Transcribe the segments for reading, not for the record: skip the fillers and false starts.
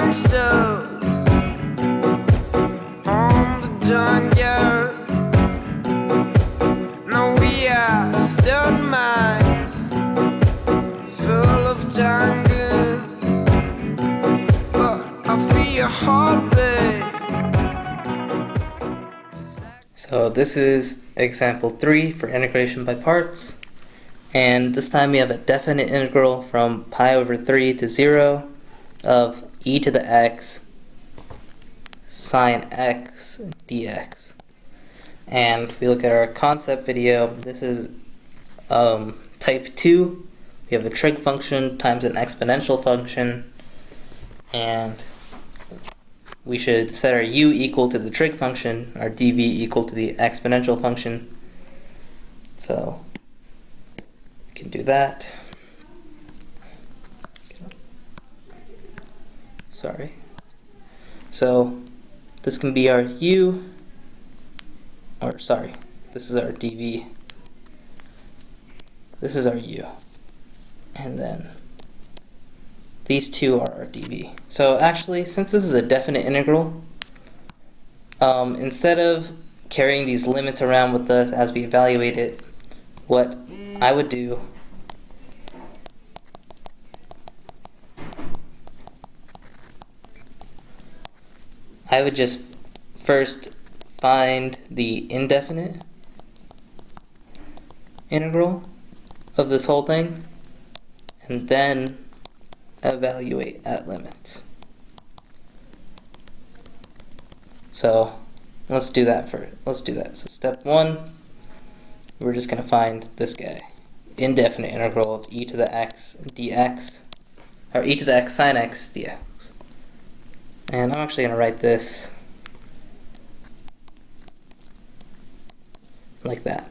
gangsters on the junkyard. No, we are stun mines full of jungles, but I feel your heartbeat. So this is example 3 for integration by parts, and this time we have a definite integral from pi over 3 to 0 of e to the x sine x dx. And if we look at our concept video, this is type 2. We have a trig function times an exponential function, and we should set our u equal to the trig function, our dv equal to the exponential function. So we can do that. Sorry. So this can be our u, or sorry, this is our dv. This is our u. And then these two are our dv. So actually, since this is a definite integral, instead of carrying these limits around with us as we evaluate it, what I would do I would just first find the indefinite integral of this whole thing, and then evaluate at limits. So let's do that So step 1, we're just going to find this guy, indefinite integral of e to the x dx, or e to the x sine x dx. And I'm actually going to write this like that.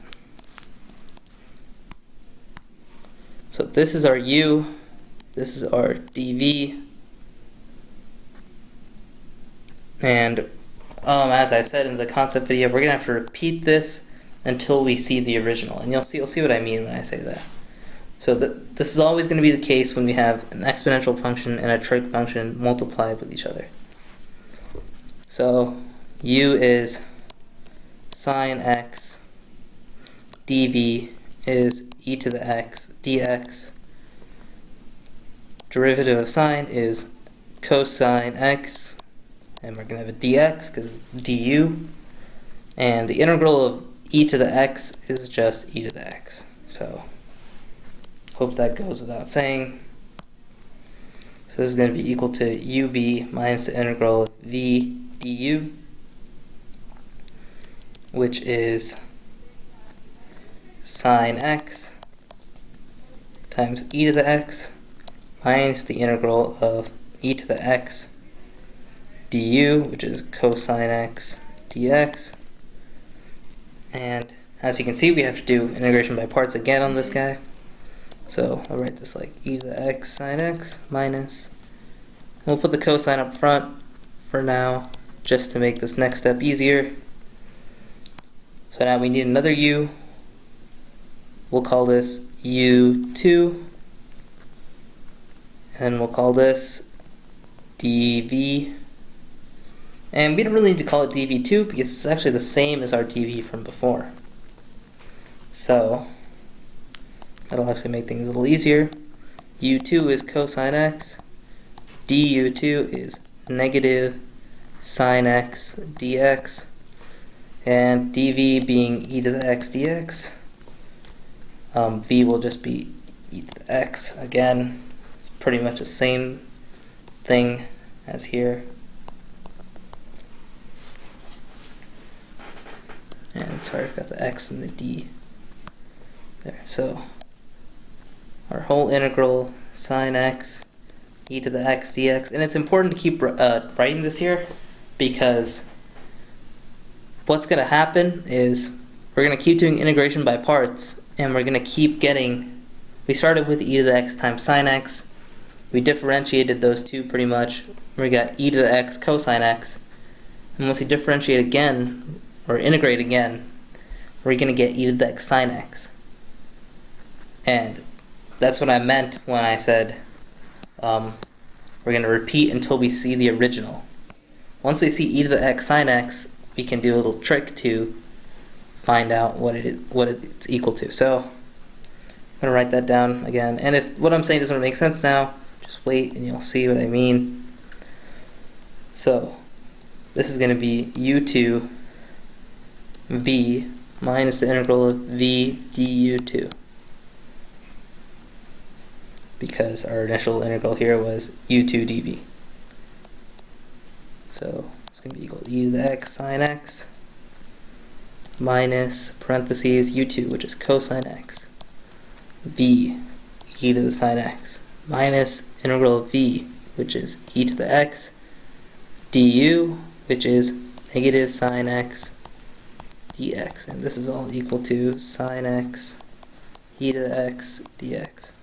So this is our u, this is our dv, and as I said in the concept video, we're going to have to repeat this until we see the original, and you'll see what I mean when I say that. So this is always going to be the case when we have an exponential function and a trig function multiplied with each other. So u is sine x, dv is e to the x dx, derivative of sine is cosine x, and we're going to have a dx because it's du, and the integral of e to the x is just e to the x. So hope that goes without saying. So this is going to be equal to uv minus the integral of v du, which is sine x times e to the x minus the integral of e to the x du, which is cosine x dx. And as you can see, we have to do integration by parts again on this guy. So I'll write this like e to the x sine x minus, we'll put the cosine up front for now, just to make this next step easier. So now we need another u. We'll call this u2, and we'll call this dv. And we don't really need to call it dv2 because it's actually the same as our dv from before. So that'll actually make things a little easier. u2 is cosine x, du2 is negative sine x dx, and dv being e to the x dx, v will just be e to the x. Again, it's pretty much the same thing as here. And sorry, I've got the x and the d there. So our whole integral sine x e to the x dx, and it's important to keep writing this here, because what's going to happen is we're going to keep doing integration by parts, and we're going to keep getting, we started with e to the x times sine x, we differentiated those two pretty much, we got e to the x cosine x, and once we differentiate again, or integrate again, we're going to get e to the x sine x. And that's what I meant when I said we're going to repeat until we see the original. Once we see e to the x sine x, we can do a little trick to find out what it's equal to. So I'm going to write that down again. And if what I'm saying doesn't make sense now, just wait and you'll see what I mean. So this is going to be u2 v minus the integral of v du2, because our initial integral here was u2 dv. So it's going to be equal to e to the x sine x minus parentheses u2, which is cosine x, v e to the sine x minus integral of v, which is e to the x, du, which is negative sine x dx. And this is all equal to sine x e to the x dx.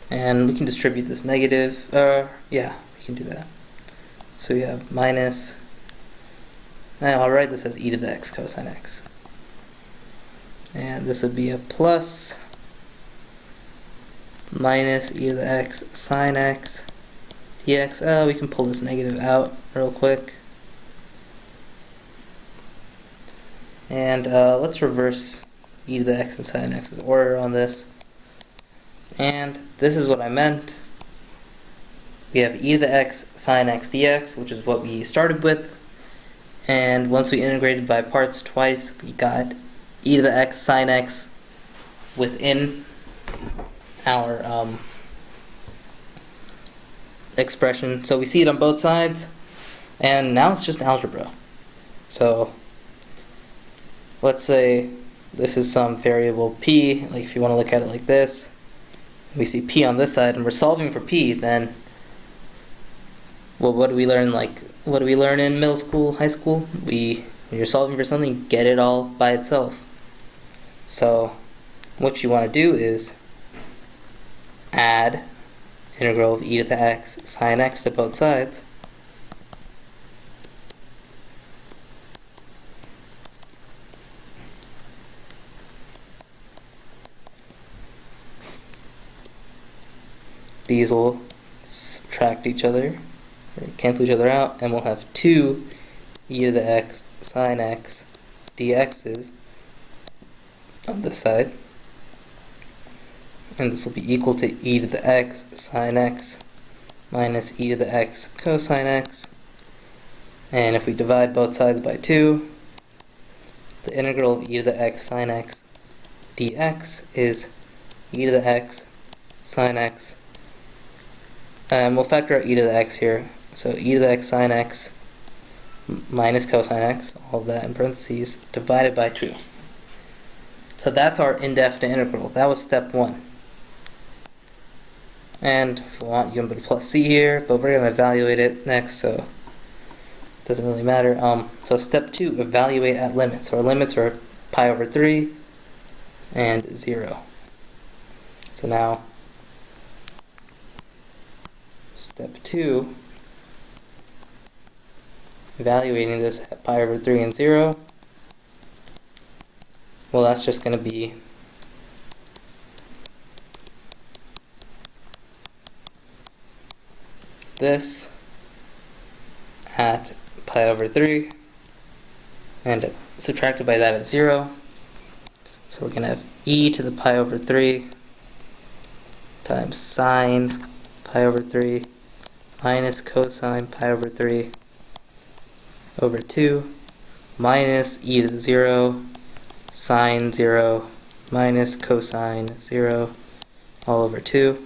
And we can distribute this negative, yeah, we can do that. So we have minus, and I'll write this as e to the x cosine x. And this would be a plus minus e to the x sine x dx. We can pull this negative out real quick. And let's reverse e to the x and sine x's order on this. And this is what I meant. We have e to the x sine x dx, which is what we started with. And once we integrated by parts twice, we got e to the x sine x within our expression. So we see it on both sides. And now it's just algebra. So let's say this is some variable p, like if you want to look at it like this. We see p on this side, and we're solving for p, then, well, what do we learn? What do we learn in middle school, high school? When you're solving for something, get it all by itself. So what you want to do is add integral of e to the x sine x to both sides. These will subtract each other, or cancel each other out, and we'll have 2 e to the x sine x dx's on this side. And this will be equal to e to the x sine x minus e to the x cosine x. And if we divide both sides by 2, the integral of e to the x sine x dx is e to the x sine x. And we'll factor out e to the x here. So e to the x sine x minus cosine x, all of that in parentheses, divided by 2. So that's our indefinite integral. That was step 1. And if you want, you can put a plus c here, but we're going to evaluate it next, so it doesn't really matter. So step 2, evaluate at limits. So our limits are pi over 3 and 0. So now, step 2, evaluating this at pi over 3 and 0, well, that's just going to be this at pi over 3 and subtracted by that at 0. So we're going to have e to the pi over 3 times sine pi over 3 minus cosine pi over 3 over 2 minus e to the 0 sine 0 minus cosine 0 all over 2.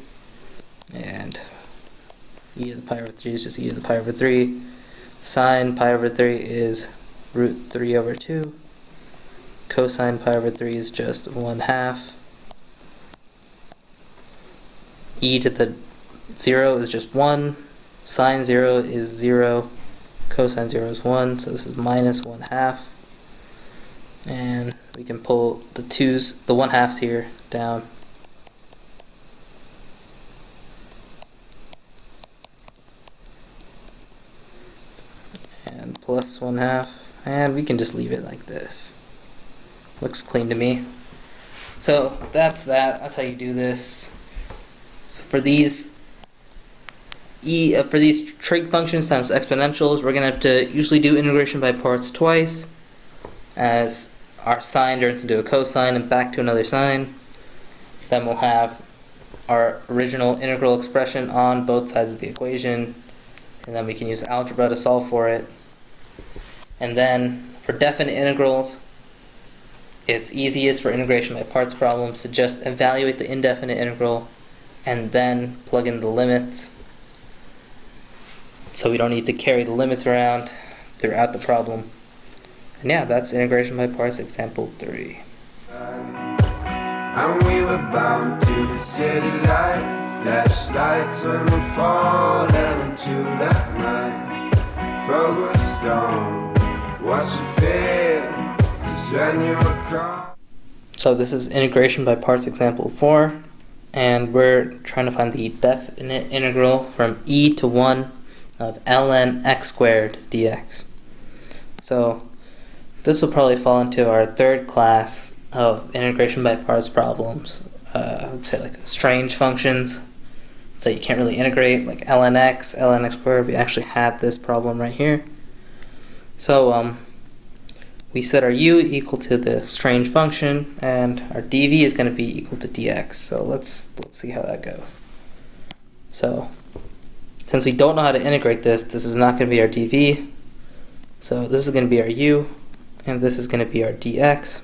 And e to the pi over 3 is just e to the pi over 3. Sine pi over 3 is root 3 over 2. Cosine pi over 3 is just 1/2. E to the 0 is just 1. Sine 0 is 0. Cosine 0 is 1. So this is minus 1/2. And we can pull the 1/2s here down. And plus 1/2. And we can just leave it like this. Looks clean to me. So that's that. That's how you do this. So for these for these trig functions times exponentials, we're gonna have to usually do integration by parts twice, as our sine turns into a cosine and back to another sine. Then we'll have our original integral expression on both sides of the equation, and then we can use algebra to solve for it. And then for definite integrals, it's easiest for integration by parts problems to just evaluate the indefinite integral and then plug in the limits, so we don't need to carry the limits around throughout the problem. And yeah, that's integration by parts example 3. And we were bound to the city life, flashlights when we're falling into that night. Focused on what you feel just when you were caught. So this is integration by parts example 4, and we're trying to find the definite integral from e to 1 of ln x squared dx. So this will probably fall into our third class of integration by parts problems. I would say like strange functions that you can't really integrate, like ln x squared. We actually had this problem right here. So we set our u equal to the strange function, and our dv is going to be equal to dx. So let's see how that goes. So since we don't know how to integrate this, this is not going to be our dv. So this is going to be our u, and this is going to be our dx,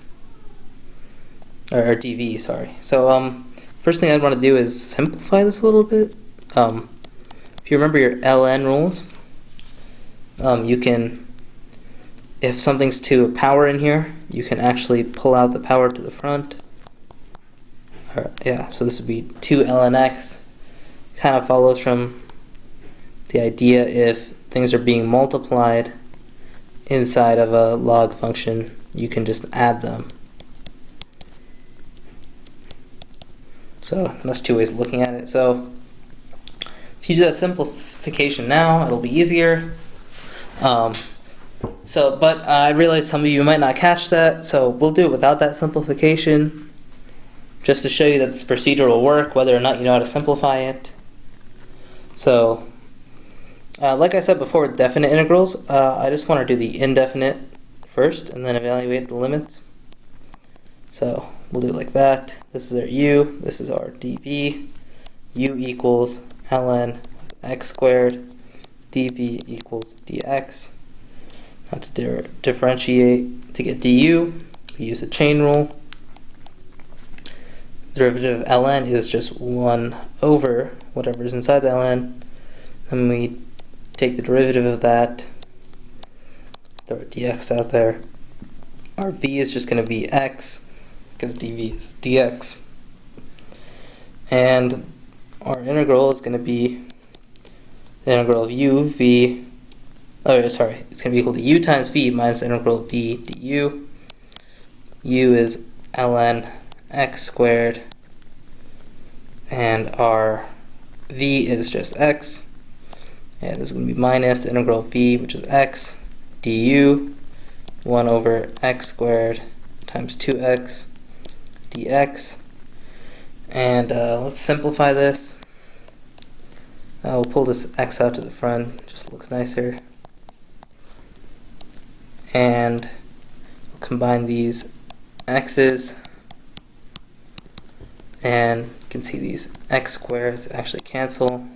or our dv, sorry. So first thing I'd want to do is simplify this a little bit. If you remember your ln rules, you can, if something's to a power in here, you can actually pull out the power to the front. So this would be 2 ln x. Kind of follows from the idea if things are being multiplied inside of a log function, you can just add them. So that's two ways of looking at it. So if you do that simplification now, it'll be easier. But I realize some of you might not catch that, so we'll do it without that simplification, just to show you that this procedure will work whether or not you know how to simplify it. So like I said before with definite integrals, I just want to do the indefinite first and then evaluate the limits. So we'll do it like that. This is our u, this is our dv. U equals ln x squared, dv equals dx. Now to differentiate, to get du, we use a chain rule. Derivative of ln is just 1 over whatever's inside the ln. Then we take the derivative of that, throw our dx out there. Our v is just going to be x, because dv is dx. And our integral is going to be the integral of it's going to be equal to u times v minus the integral of v du. U is ln x squared, and our v is just x. And this is going to be minus the integral of v, which is x, du, 1 over x squared times 2x dx. And let's simplify this. We'll pull this x out to the front, just looks nicer. And we'll combine these x's, and you can see these x squareds actually cancel.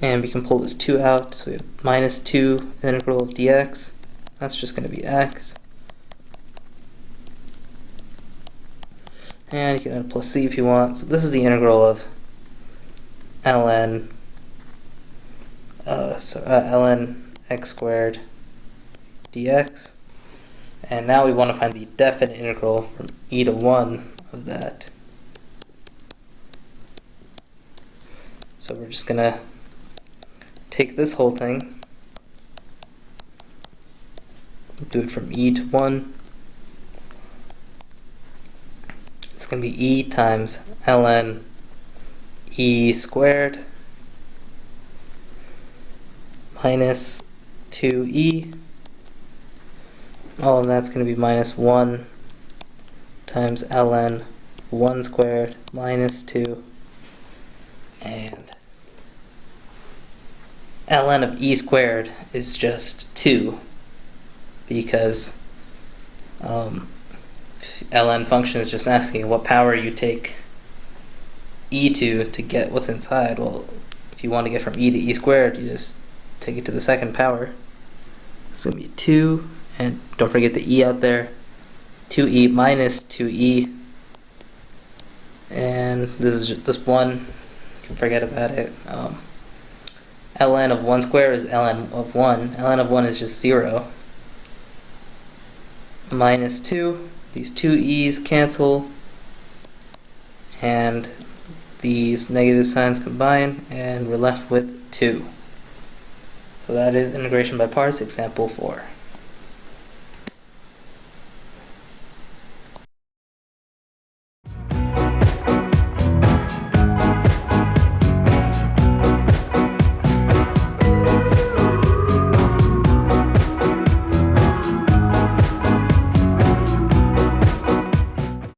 And we can pull this 2 out, so we have minus 2 integral of dx. That's just going to be x. And you can add plus c if you want. So this is the integral of ln x squared dx. And now we want to find the definite integral from e to 1 of that. So we're just going to take this whole thing, do it from e to 1. It's going to be e times ln e squared minus 2e all of that's going to be minus 1 times ln 1 squared minus 2, and ln of e squared is just 2, because ln function is just asking what power you take e to get what's inside. Well, if you want to get from e to e squared, you just take it to the second power. It's going to be 2, and don't forget the e out there, 2e minus 2e, and this is just this 1, you can forget about it. Ln of 1 squared is ln of 1, ln of 1 is just 0, minus 2, these two e's cancel, and these negative signs combine, and we're left with 2. So that is integration by parts, example 4.